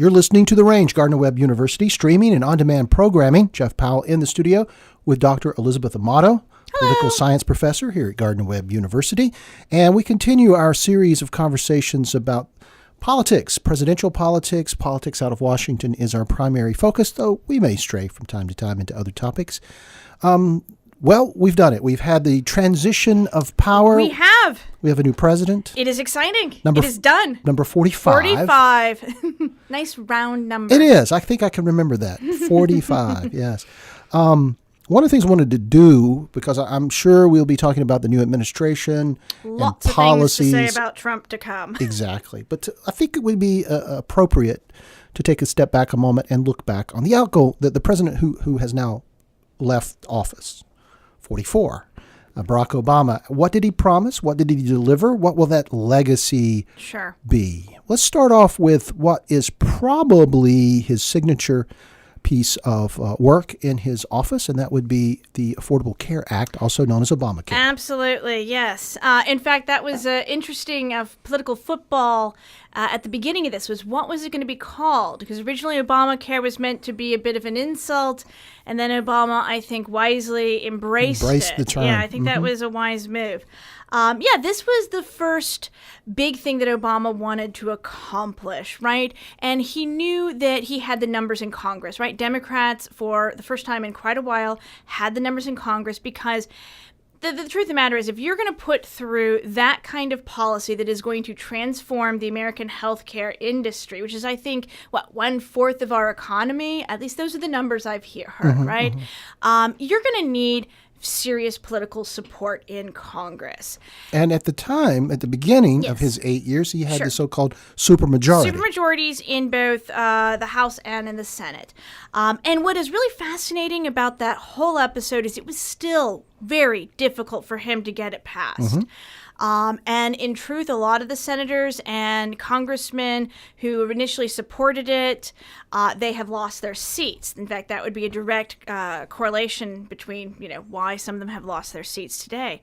You're listening to The Range, Gardner Webb University, streaming and on-demand programming. Jeff Powell in the studio with Dr. Elizabeth Amato, political science professor here at Gardner Webb University. And we continue our series of conversations about politics, presidential politics. Politics out of Washington is our primary focus, though we may stray from time to time into other topics. Well, we've done it. We've had the transition of power. We have. We have a new president. It is exciting. It is done. Number 45. 45. Nice round number. It is. I think I can remember that. 45, yes. One of the things I wanted to do, because I'm sure we'll be talking about the new administration Lots and policies. Of things to say about Trump to come. Exactly. But I think it would be appropriate to take a step back a moment and look back on the president who has now left office. 44, Barack Obama. What did he promise? What did he deliver? What will that legacy be? Let's start off with what is probably his signature piece of work in his office, and that would be the Affordable Care Act, also known as Obamacare. Absolutely, yes. In fact, that was interesting political football at the beginning of this was what was it going to be called? Because originally Obamacare was meant to be a bit of an insult, and then Obama, I think, wisely embraced it. The term. Yeah, I think that was a wise move. This was the first big thing that Obama wanted to accomplish, right? And he knew that he had the numbers in Congress, right? Democrats, for the first time in quite a while, had the numbers in Congress because the truth of the matter is if you're going to put through that kind of policy that is going to transform the American healthcare industry, which is, I think, 1/4 of our economy, at least those are the numbers I've heard, right? You're going to need serious political support in Congress. And at the time, at the beginning of his 8 years, he had the so-called supermajority. Supermajorities in both the House and in the Senate. And what is really fascinating about that whole episode is it was still very difficult for him to get it passed. And in truth, a lot of the senators and congressmen who initially supported it, they have lost their seats. In fact, that would be a direct correlation between, why some of them have lost their seats today.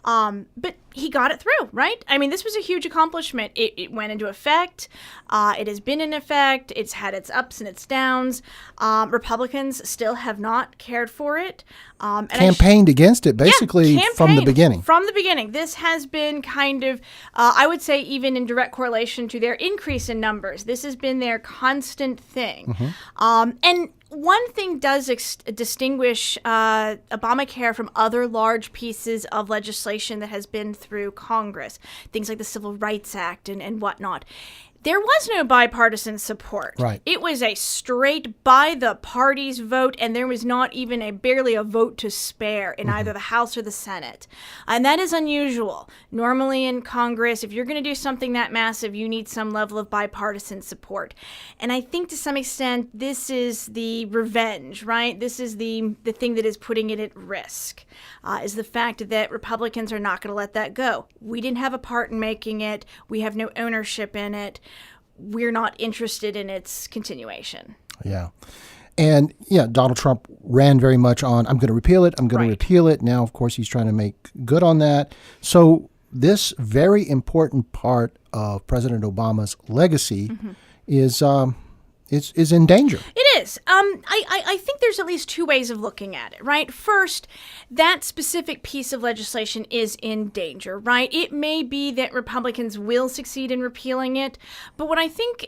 But he got it through, right? I mean, this was a huge accomplishment. It went into effect. It has been in effect. It's had its ups and its downs. Republicans still have not cared for it. Campaigned against it, basically, from the beginning. From the beginning. This has been kind of, I would say, even in direct correlation to their increase in numbers. This has been their constant thing. And one thing does distinguish Obamacare from other large pieces of legislation that has been through Congress, things like the Civil Rights Act and whatnot. There was no bipartisan support. Right. It was a straight by the parties vote, and there was not even barely a vote to spare in either the House or the Senate. And that is unusual. Normally in Congress, if you're going to do something that massive, you need some level of bipartisan support. And I think to some extent, this is the revenge, right? This is the thing that is putting it at risk, is the fact that Republicans are not going to let that go. We didn't have a part in making it. We have no ownership in it. We're not interested in its continuation. Yeah. And, Donald Trump ran very much on, I'm going to repeal it, I'm going to repeal it. Now, of course, he's trying to make good on that. So this very important part of President Obama's legacy is in danger. It is. I think there's at least two ways of looking at it, right? First, that specific piece of legislation is in danger, right? It may be that Republicans will succeed in repealing it, but what I think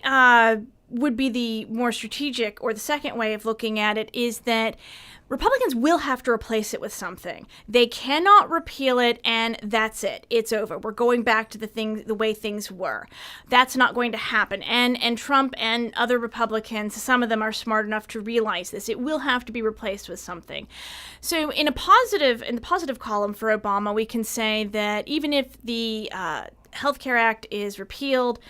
would be the more strategic or the second way of looking at it is that Republicans will have to replace it with something. They cannot repeal it and that's it. It's over. We're going back to the way things were. That's not going to happen. And Trump and other Republicans, some of them are smart enough to realize this. It will have to be replaced with something. So in the positive column for Obama, we can say that even if the Healthcare Act is repealed,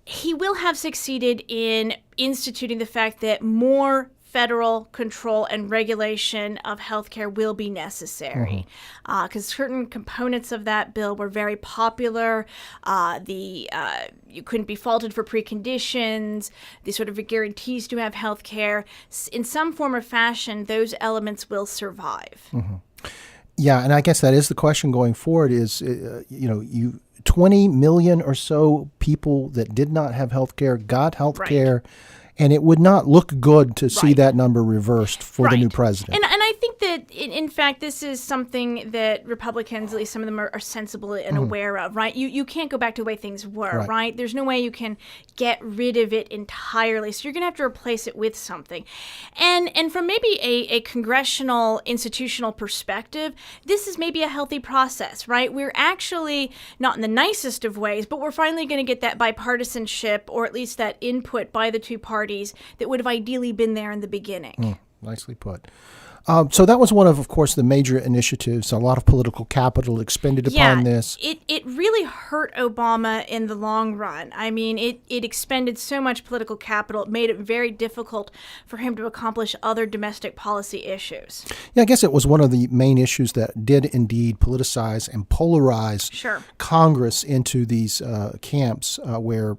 he will have succeeded in instituting the fact that more federal control and regulation of healthcare will be necessary, because certain components of that bill were very popular. You couldn't be faulted for preconditions, the sort of guarantees to have healthcare. In some form or fashion, those elements will survive. Yeah, and I guess that is the question going forward is, 20 million or so people that did not have health care got health care. And it would not look good to see that number reversed for the new president. And I think that, in fact, this is something that Republicans, at least some of them, are sensible and aware of, right? You can't go back to the way things were, right? There's no way you can get rid of it entirely. So you're going to have to replace it with something. And from maybe a congressional institutional perspective, this is maybe a healthy process, right? We're actually, not in the nicest of ways, but we're finally going to get that bipartisanship, or at least that input by the two parties that would have ideally been there in the beginning. Nicely put. So that was one of course, the major initiatives. A lot of political capital expended upon this. It really hurt Obama in the long run. I mean, it expended so much political capital. It made it very difficult for him to accomplish other domestic policy issues. Yeah, I guess it was one of the main issues that did indeed politicize and polarize Congress into these camps where,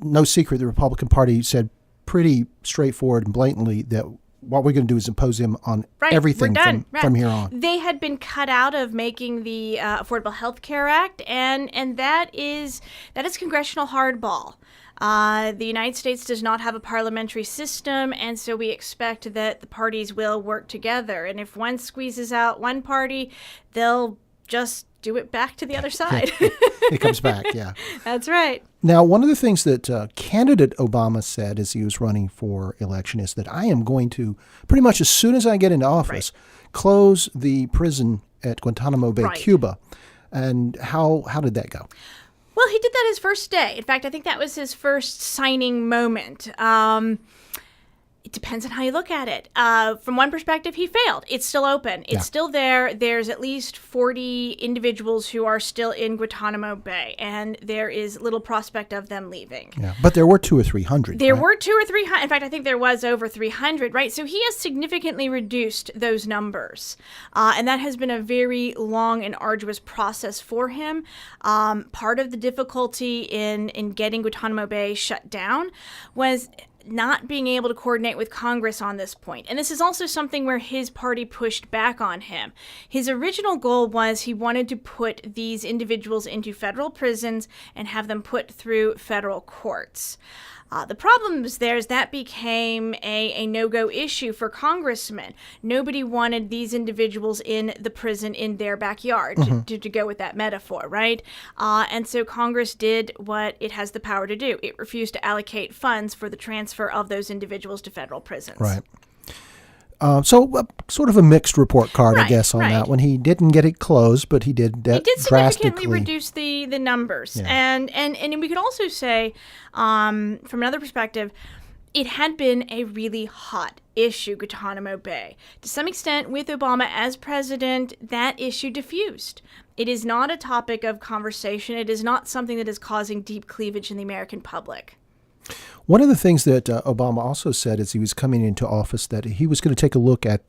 no secret, the Republican Party said pretty straightforward and blatantly that what we're going to do is impose him on everything from here on. They had been cut out of making the Affordable Health Care Act, and that is congressional hardball. The United States does not have a parliamentary system, and so we expect that the parties will work together. And if one squeezes out one party, they'll just do it back to the other side. It comes back, yeah. That's right. Now, one of the things that candidate Obama said as he was running for election is that I am going to, pretty much as soon as I get into office, close the prison at Guantanamo Bay, Cuba. And how did that go? Well, he did that his first day. In fact, I think that was his first signing moment. It depends on how you look at it. From one perspective, he failed. It's still open. It's still there. There's at least 40 individuals who are still in Guantanamo Bay, and there is little prospect of them leaving. Yeah, but there were 200 or 300. There were 200 or 300. In fact, I think there was over 300, right? So he has significantly reduced those numbers, and that has been a very long and arduous process for him. Part of the difficulty in getting Guantanamo Bay shut down was not being able to coordinate with Congress on this point. And this is also something where his party pushed back on him. His original goal was he wanted to put these individuals into federal prisons and have them put through federal courts. The problem is that became a no-go issue for congressmen. Nobody wanted these individuals in the prison in their backyard, to go with that metaphor, right? And so Congress did what it has the power to do. It refused to allocate funds for the transfer of those individuals to federal prisons. Right. So sort of a mixed report card, I guess, on that one. He didn't get it closed, but he did significantly reduce the numbers. Yeah. And we could also say, from another perspective, it had been a really hot issue, Guantanamo Bay. To some extent, with Obama as president, that issue diffused. It is not a topic of conversation. It is not something that is causing deep cleavage in the American public. One of the things that Obama also said as he was coming into office, that he was going to take a look at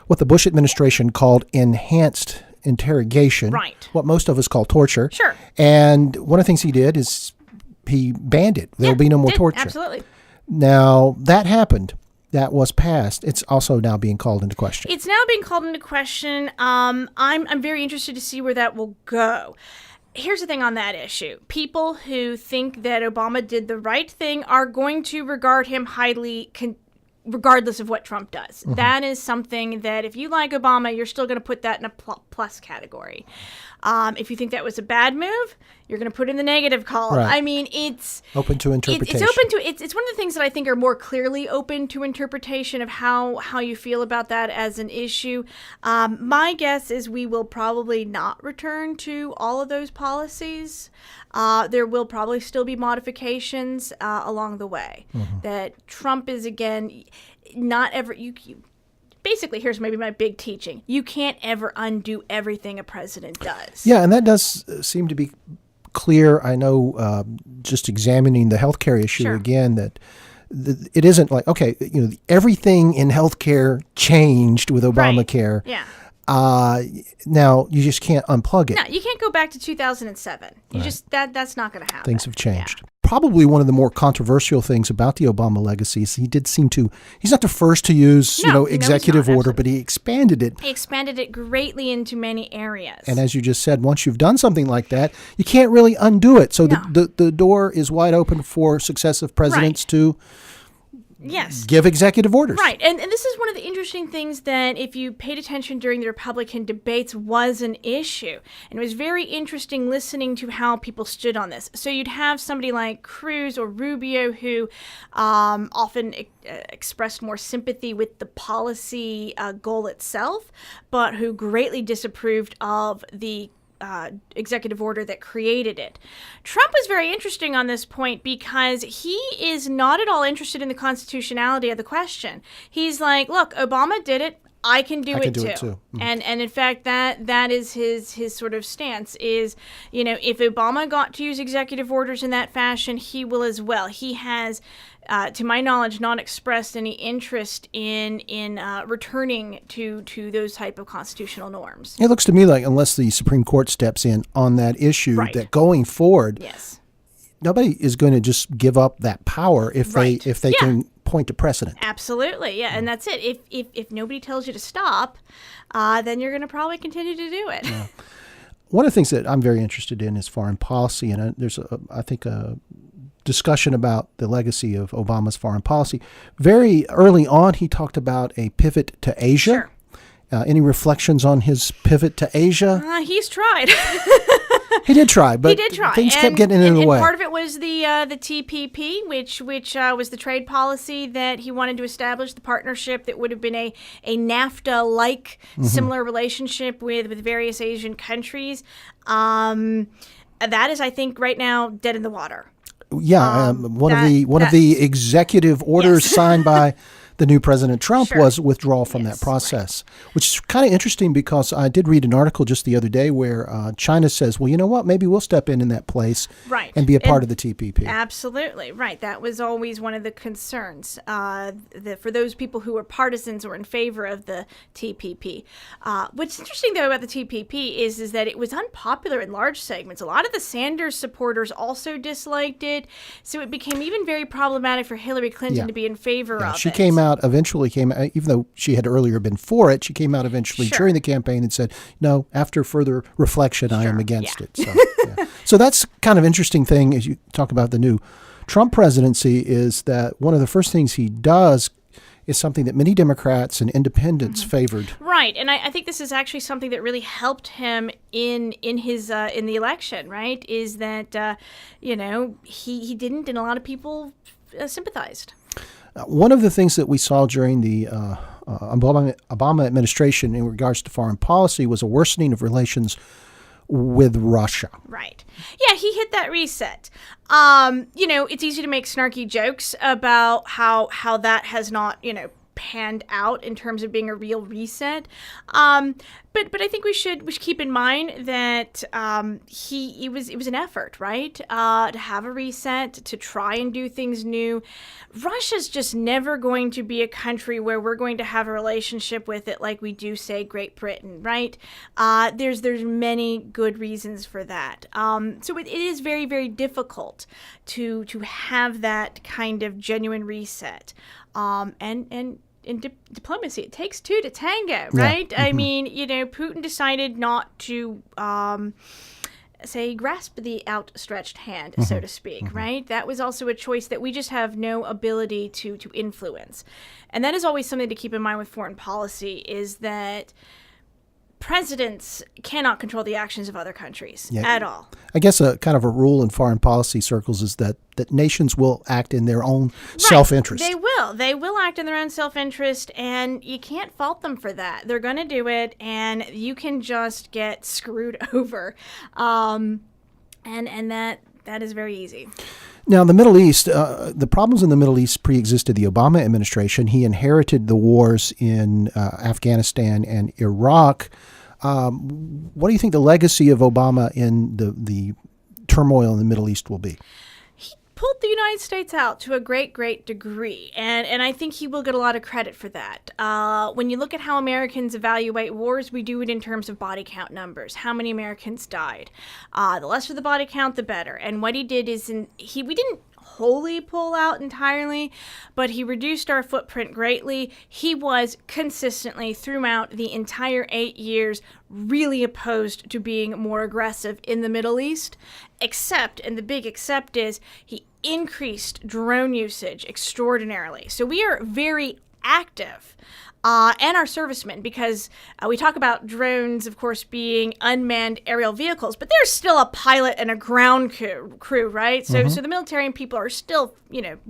what the Bush administration called enhanced interrogation, what most of us call torture. Sure. And one of the things he did is he banned it. There'll be no more torture. Absolutely. Now, that happened. That was passed. It's also now being called into question. It's now being called into question. I'm very interested to see where that will go. Here's the thing on that issue. People who think that Obama did the right thing are going to regard him highly, regardless of what Trump does. That is something that if you like Obama, you're still going to put that in a plus category. If you think that was a bad move, you're going to put in the negative column. Right. I mean, it's open to interpretation. It's one of the things that I think are more clearly open to interpretation of how you feel about that as an issue. My guess is we will probably not return to all of those policies. There will probably still be modifications along the way. That Trump is, again, not ever... Basically, here's maybe my big teaching. You can't ever undo everything a president does. Yeah, and that does seem to be clear. I know just examining the healthcare issue again, that it isn't like, okay, everything in healthcare changed with Obamacare. Right. Yeah. Now, you just can't unplug it. No, you can't go back to 2007. That's not going to happen. Things have changed. Probably one of the more controversial things about the Obama legacy is he's not the first to use, executive order, but he expanded it. He expanded it greatly into many areas. And as you just said, once you've done something like that, you can't really undo it. So the door is wide open for successive presidents to give executive orders. Right. And this is one of the interesting things that, if you paid attention during the Republican debates, was an issue. And it was very interesting listening to how people stood on this. So you'd have somebody like Cruz or Rubio who often expressed more sympathy with the policy goal itself, but who greatly disapproved of the executive order that created it. Trump was very interesting on this point because he is not at all interested in the constitutionality of the question. He's like, look, Obama did it. I can do it too. Mm-hmm. And in fact, that is his sort of stance is, if Obama got to use executive orders in that fashion, he will as well. He has, to my knowledge, not expressed any interest in returning to those type of constitutional norms. It looks to me like, unless the Supreme Court steps in on that issue, that going forward, nobody is going to just give up that power if they can point to precedent. Absolutely, yeah, and that's it. If nobody tells you to stop, then you're going to probably continue to do it. Yeah. One of the things that I'm very interested in is foreign policy, and there's I think a discussion about the legacy of Obama's foreign policy. Very early on, he talked about a pivot to Asia. Sure. Any reflections on his pivot to Asia? He's tried. He did try, but things kept getting in the way. Part of it was the TPP, which was the trade policy that he wanted to establish, the partnership that would have been a NAFTA-like similar relationship with various Asian countries. That is, I think, right now dead in the water. Yeah, one of the executive orders signed by the new President Trump was withdrawal from that process, which is kind of interesting because I did read an article just the other day where China says, well, you know what, maybe we'll step in that place and be a part of the TPP. Absolutely, right. That was always one of the concerns for those people who were partisans or in favor of the TPP. What's interesting, though, about the TPP is that it was unpopular in large segments. A lot of the Sanders supporters also disliked it, so it became even very problematic for Hillary Clinton to be in favor of it. She eventually came out, even though she had earlier been for it, she came out eventually during the campaign and said, no, after further reflection, I am against it. So that's kind of interesting thing as you talk about the new Trump presidency is that one of the first things he does is something that many Democrats and independents favored. Right, and I think this is actually something that really helped him in his in the election. Right, is that he didn't, and a lot of people sympathized. One of the things that we saw during the Obama administration in regards to foreign policy was a worsening of relations with Russia. Right. Yeah, he hit that reset. It's easy to make snarky jokes about how that has not, panned out in terms of being a real reset. But I think we should keep in mind that it was an effort, right? To have a reset, to try and do things new. Russia's just never going to be a country where we're going to have a relationship with it like we do, say, Great Britain, right? There's many good reasons for that. So it is very, very difficult to have that kind of genuine reset. And in diplomacy, it takes two to tango, right? Yeah. I mean, Putin decided not to, grasp the outstretched hand, so to speak, right? That was also a choice that we just have no ability to influence. And that is always something to keep in mind with foreign policy is that presidents cannot control the actions of other countries at all. I guess a kind of a rule in foreign policy circles is that nations will act in their own self-interest. They will. They will act in their own self-interest, and you can't fault them for that. They're going to do it, and you can just get screwed over. And that is very easy. Now, the Middle East, the problems in the Middle East pre-existed the Obama administration. He inherited the wars in Afghanistan and Iraq. What do you think the legacy of Obama in the turmoil in the Middle East will be? He pulled the United States out to a great, great degree, and I think he will get a lot of credit for that. When you look at how Americans evaluate wars, we do it in terms of body count numbers. How many Americans died? The lesser the body count, the better. And what he did is we didn't wholly pull out entirely, but he reduced our footprint greatly. He was consistently, throughout the entire 8 years, really opposed to being more aggressive in the Middle East, except, and the big except is, he increased drone usage extraordinarily. So we are very active. And our servicemen, because we talk about drones, of course, being unmanned aerial vehicles, but there's still a pilot and a ground crew, right? So, so the military and people are still,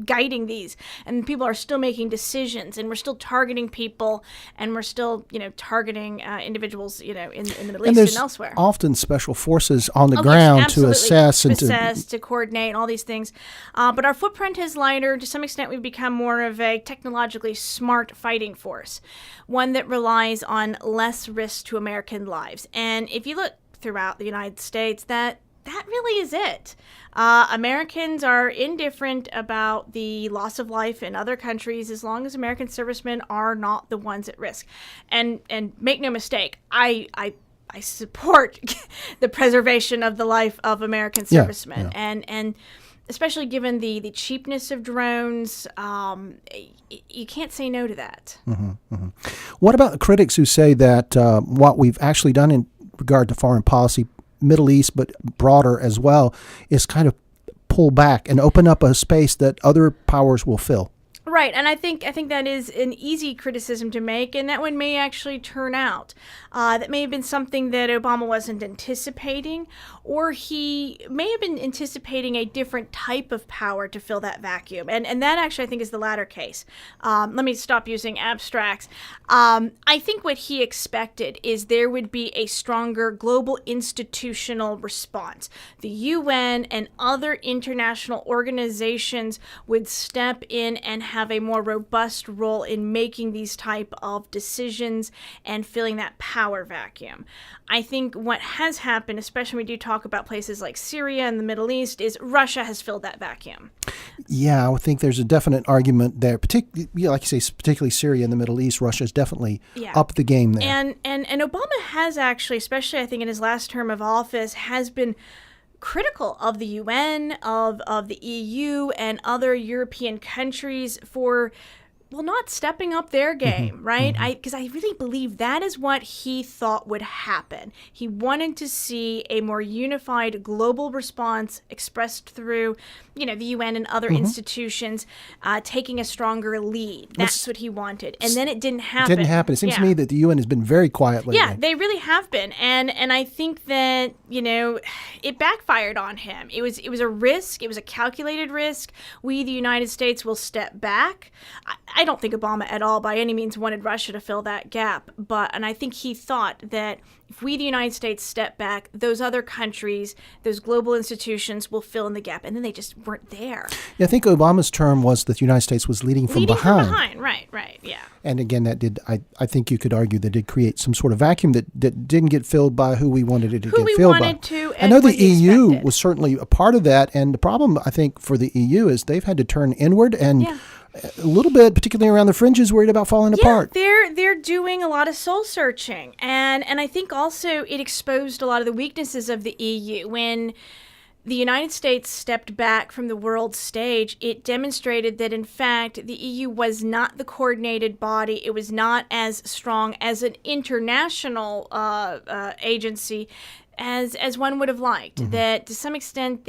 guiding these, and people are still making decisions, and we're still targeting people, and we're still, targeting individuals, in the Middle East and elsewhere. Often special forces on the ground to assess and to coordinate and all these things. But our footprint is lighter. To some extent, we've become more of a technologically smart fighting force. One that relies on less risk to American lives. And if you look throughout the United States, that really is it. Americans are indifferent about the loss of life in other countries as long as American servicemen are not the ones at risk. And make no mistake, I support the preservation of the life of American servicemen. And especially given the cheapness of drones, you can't say no to that. What about the critics who say that what we've actually done in regard to foreign policy, Middle East, but broader as well, is kind of pull back and open up a space that other powers will fill? Right, and I think that is an easy criticism to make, and that one may actually turn out. That may have been something that Obama wasn't anticipating, or he may have been anticipating a different type of power to fill that vacuum. And that actually, I think, is the latter case. Let me stop using abstracts. I think what he expected is there would be a stronger global institutional response. The UN and other international organizations would step in and have a more robust role in making these type of decisions and filling that power vacuum. I think what has happened, especially when we do talk about places like Syria and the Middle East, is Russia has filled that vacuum. Yeah, I would think there's a definite argument there. Particularly, like you say, particularly Syria and the Middle East, Russia's definitely upped the game there. And Obama has actually, especially I think in his last term of office, has been critical of the UN, of the EU, and other European countries for, well, not stepping up their game, right? Because I really believe that is what he thought would happen. He wanted to see a more unified global response expressed through, the UN and other institutions taking a stronger lead. That's what he wanted. And then it didn't happen. It seems to me that the UN has been very quiet lately. Yeah, they really have been. And I think that, it backfired on him. It was a risk. It was a calculated risk. We, the United States, will step back. I don't think Obama at all by any means wanted Russia to fill that gap. And I think he thought that if we, the United States, step back, those other countries, those global institutions will fill in the gap. And then they just weren't there. Yeah, I think Obama's term was that the United States was leading from behind. Right, yeah. And again, that did, I think you could argue that did create some sort of vacuum that didn't get filled by who we wanted it to get filled by. I know the EU was certainly a part of that. And the problem, I think, for the EU is they've had to turn inward and a little bit, particularly around the fringes, worried about falling apart. They're doing a lot of soul searching, and I think also it exposed a lot of the weaknesses of the EU. When the United States stepped back from the world stage, it demonstrated that, in fact, the EU was not the coordinated body. It was not as strong as an international agency as one would have liked. That, to some extent,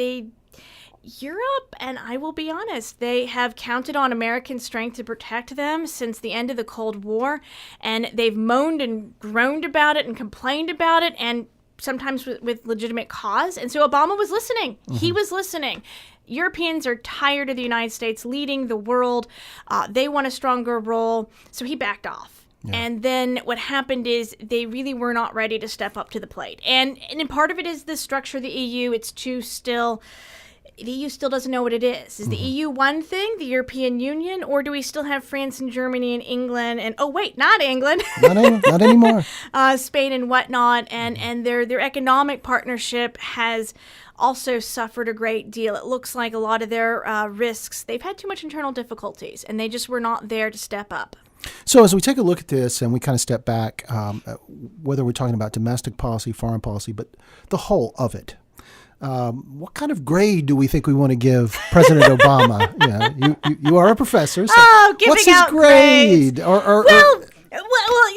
Europe, and I will be honest, they have counted on American strength to protect them since the end of the Cold War, and they've moaned and groaned about it and complained about it, and sometimes with legitimate cause. And so Obama was listening. He was listening. Europeans are tired of the United States leading the world. They want a stronger role, so he backed off. Yeah. And then what happened is they really were not ready to step up to the plate. And part of it is the structure of the EU. The EU still doesn't know what it is. Is the EU one thing, the European Union, or do we still have France and Germany and England and, not England. Not anymore. Spain and whatnot, and their economic partnership has also suffered a great deal. It looks like a lot of their risks, they've had too much internal difficulties, and they just were not there to step up. So as we take a look at this and we kind of step back, whether we're talking about domestic policy, foreign policy, but the whole of it, what kind of grade do we think we want to give President Obama? You are a professor. So what's his grade? Well,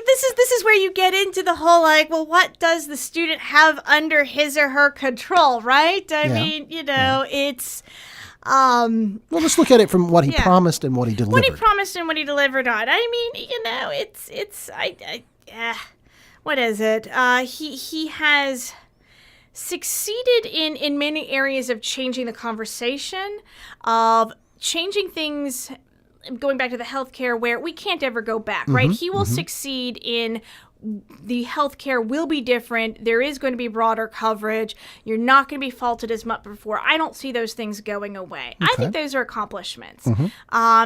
this is where you get into the whole what does the student have under his or her control, right? I mean, it's. Well, let's look at it from what he promised and what he delivered. What he promised and what he delivered on. I mean, what is it? He has succeeded in many areas of changing the conversation, of changing things, going back to the healthcare where we can't ever go back, right? He will succeed in the healthcare will be different. There is going to be broader coverage. You're not going to be faulted as much before. I don't see those things going away. Okay. I think those are accomplishments.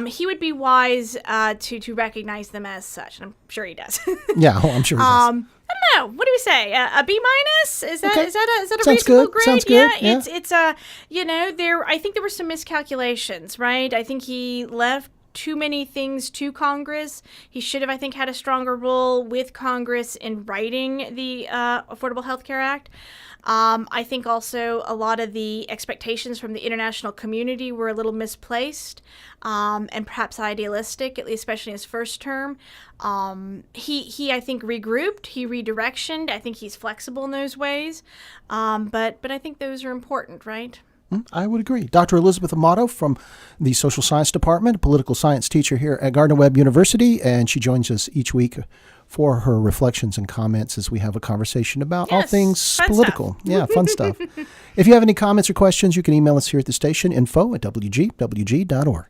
He would be wise to recognize them as such, and I'm sure he does. I'm sure he does. I don't know. What do we say? A B minus? Is that a Sounds reasonable good. grade? Sounds good. Yeah. It's there. I think there were some miscalculations, right? I think he left too many things to Congress. He should have, I think, had a stronger role with Congress in writing the Affordable Health Care Act. I think also a lot of the expectations from the international community were a little misplaced and perhaps idealistic, at least especially in his first term. He I think, regrouped. He redirectioned. I think he's flexible in those ways. But I think those are important, right? I would agree. Dr. Elizabeth Amato from the Social Science Department, a political science teacher here at Gardner-Webb University, and she joins us each week for her reflections and comments as we have a conversation about all things political. Fun stuff. If you have any comments or questions, you can email us here at the station, info@wgwg.org.